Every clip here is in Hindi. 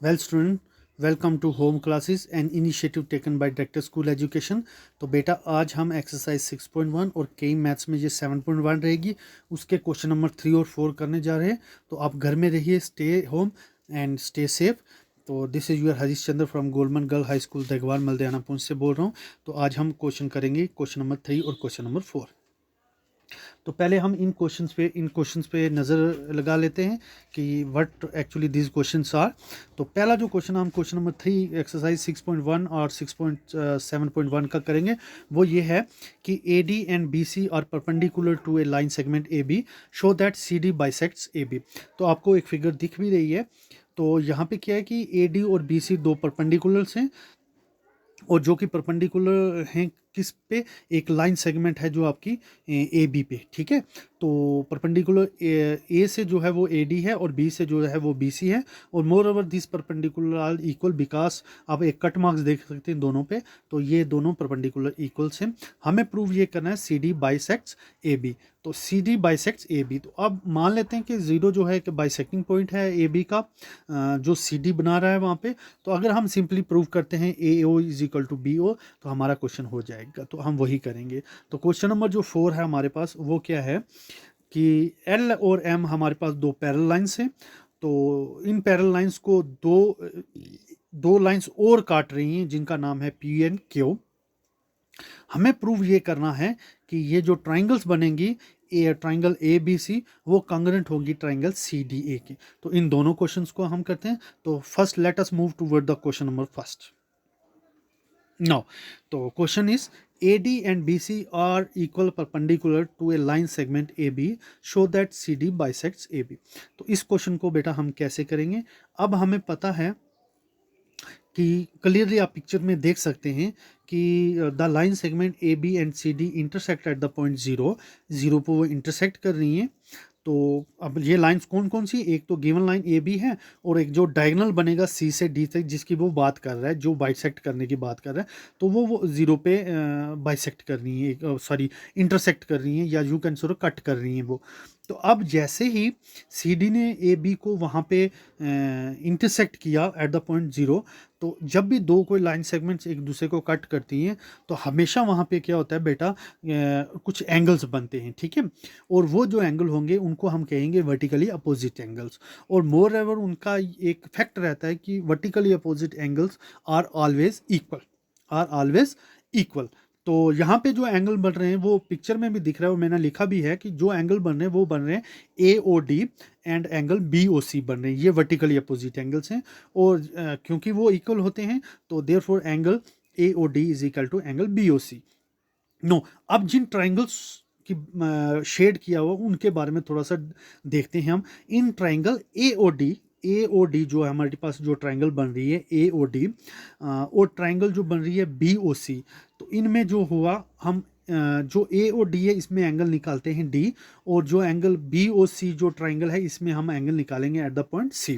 Well student, welcome to home classes an initiative taken by director school education. तो बेटा आज हम एक्सरसाइज 6.1 और कई मैथ्स में जो 7.1 रहेगी उसके क्वेश्चन नंबर 3 और 4 करने जा रहे हैं। तो आप घर में रहिए, stay home and stay safe. तो this is your Harish Chandra from गोलमन girl high school Dagwar Maldiyana Poonch से बोल रहा हूँ। तो आज हम क्वेश्चन करेंगे क्वेश्चन नंबर 3 और क्वेश्चन नंबर 4। तो पहले हम इन क्वेश्चंस पे नज़र लगा लेते हैं कि what actually this questions are. तो पहला जो क्वेश्चन हम क्वेश्चन नंबर 3 एक्सरसाइज 6.1 और 6.7.1 का करेंगे वो ये है कि A D and B C are perpendicular to a line segment A B, show that C D bisects A B. तो आपको एक फिगर दिख भी रही है। तो यहाँ पे क्या है कि ए डी और बी सी दो परपेंडिकुलर्स हैं और जो कि परपेंडिकुलर हैं किस पे, एक लाइन सेगमेंट है जो आपकी ए बी पे, ठीक है। तो परपेंडिकुलर ए से जो है वो ए डी है और बी से जो है वो बी सी है। और moreover this perpendicular are equal because आप एक कट मार्क्स देख सकते हैं दोनों पे। तो ये दोनों परपेंडिकुलर इक्वल्स हैं। हमें प्रूव ये करना है C D bisects A B. तो C D bisects A B, तो अब मान लेते हैं कि जीरो जो है एक बाइसेक्टिंग पॉइंट है ए बी का, जो सी डी बना रहा है वहाँ पे। तो अगर हम सिंपली प्रूव करते हैं A O is equal to B O तो हमारा क्वेश्चन हो जाएगा। तो हम वही करेंगे। तो क्वेश्चन नंबर जो 4 है हमारे पास वो क्या है कि एल और एम हमारे पास दो पैरेलल लाइंस हैं। तो इन पैरेलल लाइंस को दो लाइंस और काट रही हैं जिनका नाम है पी एंड क्यू। हमें प्रूव ये करना है कि ये जो ट्राइंगल्स बनेंगी, ए ट्राइंगल ए बी सी, वो कंग्रेंट होगी ट्राइंगल सी डी ए की। तो इन दोनों क्वेश्चंस को हम करते हैं। तो first let us move toward the question number first now. तो question is AD and BC are equal perpendicular to a line segment AB, show that CD bisects AB। तो इस क्वेश्चन को बेटा हम कैसे करेंगे। अब हमें पता है कि क्लियरली आप पिक्चर में देख सकते हैं कि the line segment A B and C D intersect at the point zero. Zero पर वो इंटरसेक्ट कर रही हैं। तो अब ये लाइंस कौन कौन सी, एक तो गिवन लाइन ए बी है और एक जो डायगोनल बनेगा सी से डी तक जिसकी वो बात कर रहा है, जो बाइसेक्ट करने की बात कर रहा है। तो वो जीरो पे बाइसेक्ट कर रही है, सॉरी इंटरसेक्ट कर रही है, या यू कैन सो कट कर रही हैं वो। तो अब जैसे ही सी डी ने ए बी को वहाँ पे इंटरसेक्ट किया एट द पॉइंट जीरो, तो जब भी दो कोई लाइन सेगमेंट्स एक दूसरे को कट करती हैं तो हमेशा वहाँ पे क्या होता है बेटा, कुछ एंगल्स बनते हैं, ठीक है। और वो जो एंगल होंगे उनको हम कहेंगे वर्टिकली अपोजिट एंगल्स। और मोर एवर उनका एक फैक्ट रहता है कि vertically opposite angles are always equal, are always equal. तो यहाँ पे जो एंगल बन रहे हैं वो पिक्चर में भी दिख रहा है और मैंने लिखा भी है कि जो एंगल बन रहे हैं वो बन रहे हैं A O D and angle B O C बन रहे हैं। ये वर्टिकली अपोजिट एंगल्स हैं और क्योंकि वो इक्वल होते हैं तो therefore angle A O D is equal to angle B O C. No, अब जिन ट्राइंगल्स की शेड किया हुआ उनके बारे में थोड़ा सा देखते हैं हम। In triangle A O D जो है हमारे पास जो ट्राइंगल बन रही है ए ओ डी, और ट्राइंगल जो बन रही है बी ओ सी। तो इनमें जो हुआ हम जो ए ओ डी है इसमें एंगल निकालते हैं डी, और जो एंगल बी ओ सी जो ट्राइंगल है इसमें हम एंगल निकालेंगे एट द पॉइंट सी।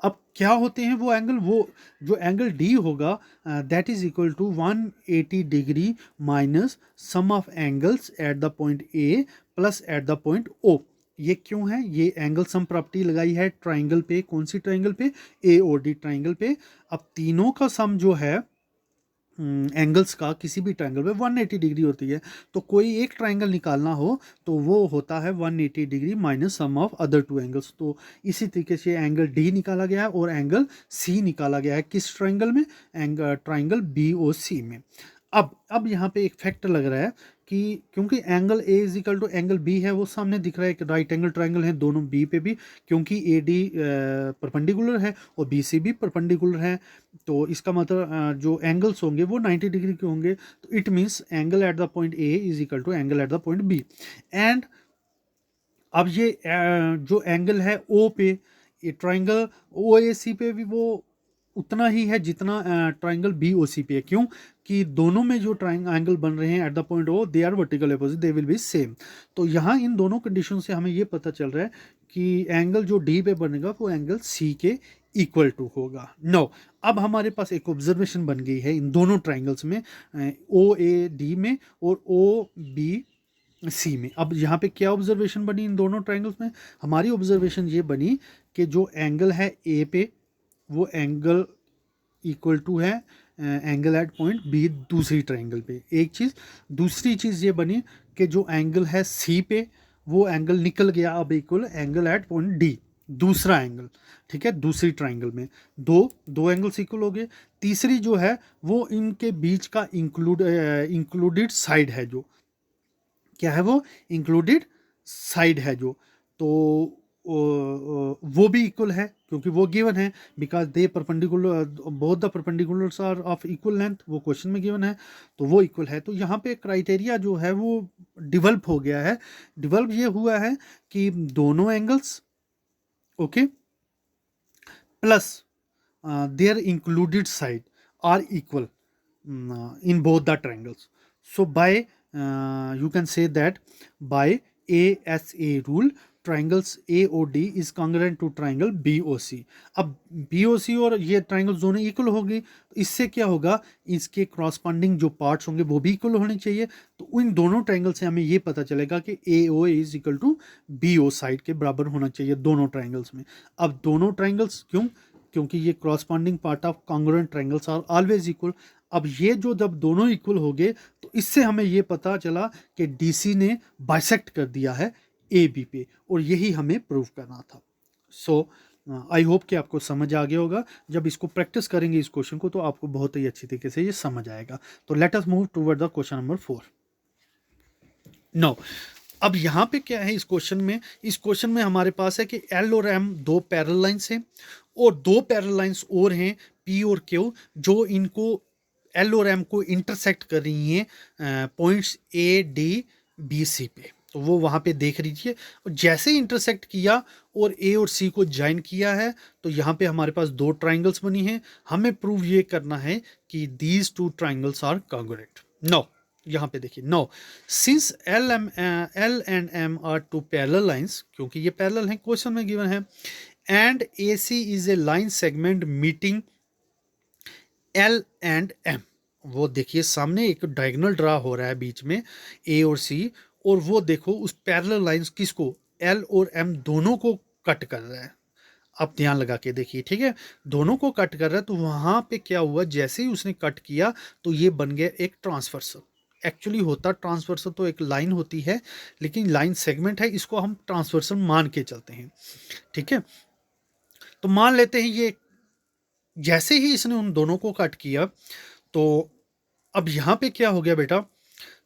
अब क्या होते हैं वो एंगल, वो जो एंगल डी होगा that is equal to 180 degree minus sum of angles at the point A plus at the point O. ये क्यों है, ये एंगल सम प्रॉपर्टी लगाई है ट्राइंगल पे। कौन सी ट्राइंगल पे, ए ओ डी ट्राइंगल पे। अब तीनों का सम जो है एंगल्स का किसी भी ट्राइंगल पे 180 डिग्री होती है। तो कोई एक ट्राइंगल निकालना हो तो वो होता है 180 degree minus sum of other two angles. तो इसी तरीके से एंगल डी निकाला गया है और एंगल सी निकाला गया है किस ट्राइंगल में, ट्राइंगल बी ओ सी में। अब यहाँ पे एक फैक्ट लग रहा है कि क्योंकि angle A is equal to angle B है वो सामने दिख रहा है, एक राइट एंगल ट्राइंगल है दोनों बी पे भी, क्योंकि ए डी परपेंडिकुलर है और बी सी भी परपेंडिकुलर है। तो इसका मतलब जो एंगल्स होंगे वो 90 डिग्री के होंगे। तो it means angle at the point A is equal to angle at the point B. And अब ये जो एंगल है ओ पे, ये ट्राइंगल ओ ए सी पे भी वो उतना ही है जितना ट्राइंगल बी ओ सी पे है। क्यों कि दोनों में जो एंगल बन रहे हैं at the point O they are vertical opposite, they will be same. तो यहाँ इन दोनों कंडीशन से हमें ये पता चल रहा है कि एंगल जो डी पे बनेगा वो एंगल सी के इक्वल टू होगा। नो, अब हमारे पास एक ऑब्जर्वेशन बन गई है इन दोनों ट्राइंगल्स में, ओ ए डी में और ओ बी सी में। अब यहाँ पे क्या ऑब्जर्वेशन बनी इन दोनों ट्राइंगल्स में, हमारी ऑब्जर्वेशन ये बनी कि जो एंगल है ए पे वो एंगल इक्वल टू है एंगल एट पॉइंट बी दूसरी ट्रायंगल पे, एक चीज़। दूसरी चीज़ ये बनी कि जो एंगल है सी पे वो एंगल निकल गया अब equal angle at point D, दूसरा एंगल, ठीक है, दूसरी ट्रायंगल में दो एंगल्स इक्वल हो गए। तीसरी जो है वो इनके बीच का इंक्लूडेड साइड है, जो क्या है वो इंक्लूडेड साइड है जो, तो वो भी इक्वल है क्योंकि वो गिवन है, because they perpendicular both the perpendiculars are of equal length, वो क्वेश्चन में गिवन है, तो वो इक्वल है। तो यहाँ पे क्राइटेरिया जो है वो डिवेल्प हो गया है। डिवेल्प ये हुआ है कि दोनों angles okay plus their included side are equal in both the triangles. So by you can say that by ASA rule triangles AOD is congruent to triangle BOC. अब BOC और ये triangles दोनों इक्वल हो गई, तो इससे क्या होगा, इसके क्रॉसपॉन्डिंग जो पार्ट्स होंगे वो भी इक्वल होने चाहिए। तो इन दोनों ट्रायंगल से हमें ये पता चलेगा कि AO is equal to BO side के बराबर होना चाहिए दोनों ट्रायंगल्स में। अब दोनों ट्रायंगल्स क्यों, क्योंकि ये corresponding part of congruent triangles are always equal. अब ये जो जब दोनों इक्वल हो गए तो इससे हमें ये पता चला कि डीसी ने बाइसेक्ट कर दिया है ए बी पे, और यही हमें प्रूव करना था। सो आई होप कि आपको समझ आ गया होगा। जब इसको प्रैक्टिस करेंगे इस क्वेश्चन को तो आपको बहुत ही अच्छी तरीके से ये समझ आएगा। तो let us move toward the question number 4। No, अब यहाँ पे क्या है इस क्वेश्चन में हमारे पास है कि एल और एम दो पैरेलल लाइंस हैं और दो पैरेलल लाइंस और हैं पी और क्यू, जो इनको एल और एम को इंटरसेक्ट कर रही हैं points A D B C पे। तो वो वहाँ पे देख लीजिए, और जैसे ही इंटरसेक्ट किया और ए और सी को ज्वाइन किया है तो यहाँ पे हमारे पास दो ट्राइंगल्स बनी हैं। हमें प्रूव ये करना है कि these two triangles are congruent. No, यहाँ पे देखिए, no since L and M are two parallel lines, क्योंकि ये पैरेलल हैं, क्वेश्चन में गिवन है, and A C is a line segment meeting L and M. वो देखिए सामने एक डायगोनल ड्रा हो रहा है बीच में ए और सी, और वो देखो उस पैरेलल लाइंस किसको, एल और एम दोनों को कट कर रहा है। आप ध्यान लगा के देखिए, ठीक है, दोनों को कट कर रहा है। तो वहाँ पे क्या हुआ, जैसे ही उसने कट किया तो ये बन गया एक ट्रांसवर्सल। एक्चुअली होता ट्रांसवर्सल तो एक लाइन होती है, लेकिन लाइन सेगमेंट है, इसको हम ट्रांसवर्सल मान के चलते हैं, ठीक है। तो मान लेते हैं ये जैसे ही इसने उन दोनों को कट किया, तो अब यहाँ पे क्या हो गया बेटा,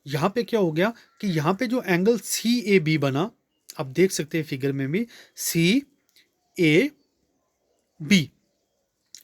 यहाँ पे क्या हो गया कि यहाँ पे जो एंगल सी ए बी बना, आप देख सकते हैं फिगर में भी, सी ए बी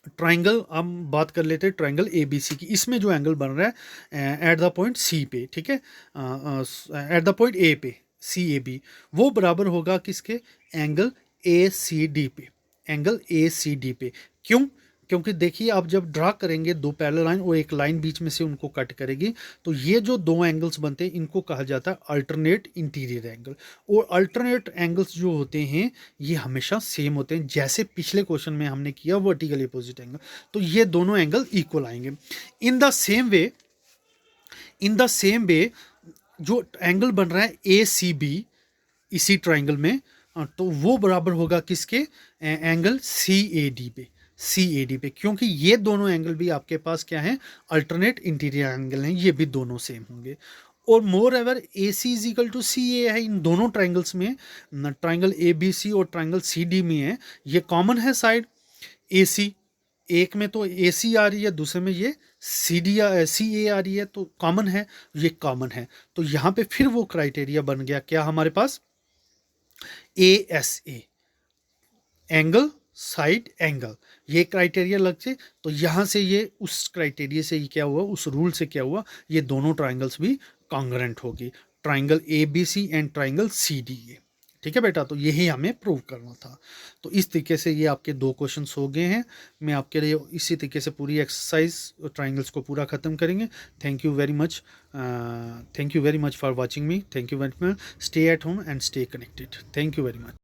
ट्राइंगल, हम बात कर लेते हैं ट्राइंगल ए बी सी की, इसमें जो एंगल बन रहा है एट द पॉइंट सी पे, ठीक है, एट द पॉइंट ए पे सी ए बी, वो बराबर होगा किसके, एंगल ए सी डी पे, एंगल ए सी डी पे। क्यों, क्योंकि देखिए आप जब ड्रा करेंगे दो पैरेलल लाइन और एक लाइन बीच में से उनको कट करेगी, तो ये जो दो एंगल्स बनते हैं इनको कहा जाता है अल्टरनेट इंटीरियर एंगल। और अल्टरनेट एंगल्स जो होते हैं ये हमेशा सेम होते हैं, जैसे पिछले क्वेश्चन में हमने किया वर्टिकल अपोजिट एंगल, तो ये दोनों एंगल इक्वल आएंगे। इन द सेम वे जो एंगल बन रहा है ए सी बी इसी ट्राइंगल में, तो वो बराबर होगा किसके, एंगल सी ए डी पे, सी ए डी पे, क्योंकि ये दोनों एंगल भी आपके पास क्या है, अल्टरनेट इंटीरियर एंगल हैं, ये भी दोनों सेम होंगे। और moreover A C is equal to C A है इन दोनों ट्राइंगल्स में, ट्राइंगल ए बी सी और ट्राइंगल सी डी में है, ये कॉमन है साइड ए सी, एक में तो ए सी आ रही है, दूसरे में ये सी डी सी ए आ रही है, तो कॉमन है, ये कॉमन है। तो यहाँ पे फिर वो क्राइटेरिया बन गया क्या हमारे पास, A S A, angle side angle, ये क्राइटेरिया लग से, तो यहाँ से ये उस क्राइटेरिया से ये क्या हुआ, उस रूल से क्या हुआ, ये दोनों ट्राइंगल्स भी कॉन्ग्रुएंट होगी, triangle A B C and triangle C D A, ठीक है बेटा। तो यही हमें प्रूव करना था। तो इस तरीके से ये आपके दो क्वेश्चंस हो गए हैं। मैं आपके लिए इसी तरीके से पूरी एक्सरसाइज ट्राइंगल्स को पूरा ख़त्म करेंगे। Thank you very much for watching me, thank you very much, stay at home and stay connected, thank you very much.